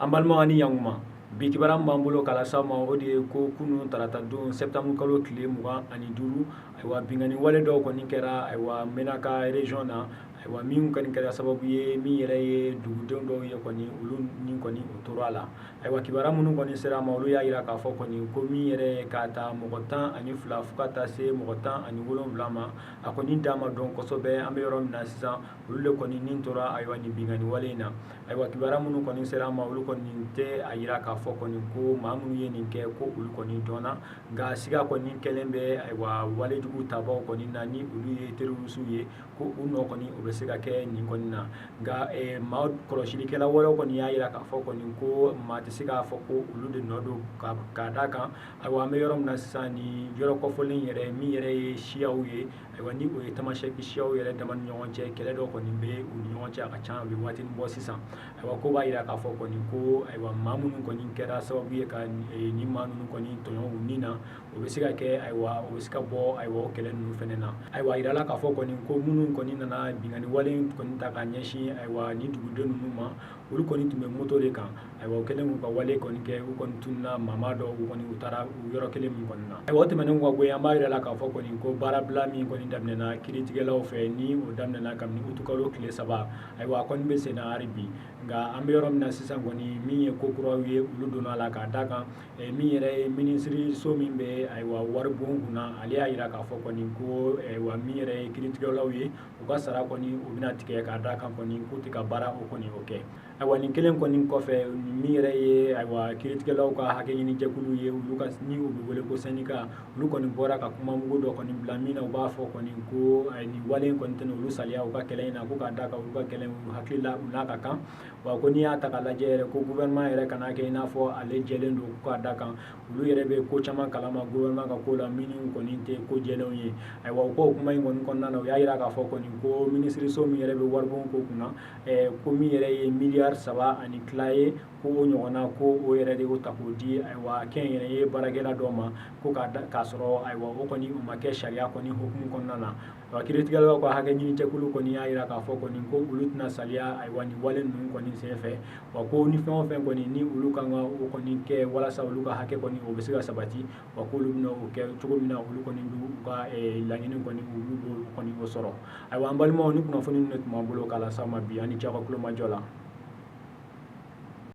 Ambalma ani yanguma bikibaram bambulo kala sama odi ko kunu tarata don septembre kalo tile mugan ani duru aywa bingani wale do ko ninkera aywa menaka region na aywa min kan kera sababu ye mi yere ye dugudon do ye ko ni ulu nin ko ni utorala aywa kibara munu ko ni sera ma ulu ya ira ka fo ko ni ko mi yere ka ta mogotan ani fula fukata se mogotan ani wolon blama akoni dama don ko sobe ambe yoro na sisan ulu le ko ni nin tora aywa ni bingani wale na aywa kibara munu ko ni sera ma ulu ko ni te ayira ka fo ko ni ko mamunu ye nin ke ko ulu ko ni dona ga siga ko ni kelembe aywa wale jugu tabo ko ni nani ulu ye terusu ye ko uno ko ni se ka kɛ nin kɔni na nka maa kɔlɔsilikɛla wɛrɛw kɔni y'a yira k'a fɔ kɔni ko maa tɛ se k'a fɔ ko olu de nɔ don k'a d'a kan ayiwa an bɛ yɔrɔ min na sisan ni yɔrɔ kɔfɔlen yɛrɛ min yɛrɛ ye siyaw ye ayiwa ni o ye tamasɛki siyaw yɛrɛ dama ni ɲɔgɔn cɛ kɛlɛ dɔ kɔni bɛ u ni ɲɔgɔn cɛ a ka ca a bɛ waatinin bɔ sisan ayiwa ko b'a yira k'a fɔ kɔni ko ayiwa maa minnu kɔni kɛra sababu ye ka ni maa ninnu kɔni tɔɲɔ u ni na o bɛ se ka kɛ ayiwa o bɛ se ka bɔ ayiwa o kɛlɛ ninnu fɛnɛ na ayiwa a yirala k'a fɔ kɔni ko minnu kɔni nana bingani wale kɔni ta ka ɲɛsin ayiwa ni duguden ninnu ma olu kɔni tun bɛ moto de kan ayiwa o kɛlen k'u ka wale kɔni kɛ u kɔni tununa mama dɔ u kɔni u taara u yɔrɔ kelen min kɔni na ayiwa o tɛmɛnen ka bɔ yen an b'a yirala k'a fɔ kɔni ko baarabila min kɔni daminɛna kiiritigɛlaw fɛ ni o daminɛna kabini utukalo tile 3 ayiwa a kɔni bɛ sen na hali bi nka an bɛ yɔrɔ min na sisan kɔni min ye ko kuraw ye olu donna a la k'a d'a kan min yɛrɛ ye minisiriso min bɛ ayiwa wari bon kunna ale y'a yira k'a fɔ kɔni ko ayiwa min yɛrɛ ye kiiritigɛlaw ye u ka sara kɔni u bɛna tigɛ k'a d'a kan kɔni k'u tɛ ka baara o kɔni o kɛ ayiwa nin kelen kɔni kɔfɛ min yɛrɛ ye ayiwa kiiritigɛlaw ka hakɛ ɲini jɛkulu ye olu ka ni u bɛ wele ko sɛnika olu kɔni bɔra ka kuma mugu dɔ kɔni bila min na u b'a fɔ kɔni ko nin wale in kɔni tɛna olu saliya u ka kɛlɛ in na ko k'a d'a kan olu ka kɛlɛ u hakili la u n'a ka kan wa ko n'i y'a ta k'a lajɛ yɛrɛ ko gouvernement yɛrɛ kana kɛ i n'a fɔ ale jɛlen don k'a d'a kan olu yɛrɛ bɛ ko caman kalama gouvernement ka ko la minnu kɔni tɛ ko jɛlenw ye ayiwa u ko kuma in kɔni kɔnɔna na u y'a yira k'a fɔ kɔni ko minisiriso min yɛrɛ bɛ waribon ko kunna ko min yɛrɛ ye miliyari 3 ani tila ye ko o ɲɔgɔnna ko o yɛrɛ de y'o ta k'o di ayiwa kɛnyɛrɛye baarakɛla dɔ ma ko k'a sɔrɔ ayiwa o kɔni o ma kɛ sariya kɔni hukumu kɔnɔna na wa kiiritigɛlaw ka hakɛ ɲini jɛkulu kɔni y'a yira k'a fɔ kɔni ko olu tɛna saliya ayiwa nin wale ninnu kɔni senfɛ wa ko ni fɛn o fɛn kɔni ni olu kan ka o kɔni kɛ walasa olu ka hakɛ kɔni o bɛ se ka sabati wa k'olu bɛna o kɛ cogo min na olu kɔni b'u ka laɲini kɔni olu b'o kɔni o sɔrɔ ayiwa an balimaw ni kunnafoni ninnu de tun b'an bolo k'a las'aw ma bi ani cɛ ka kulomajɔ la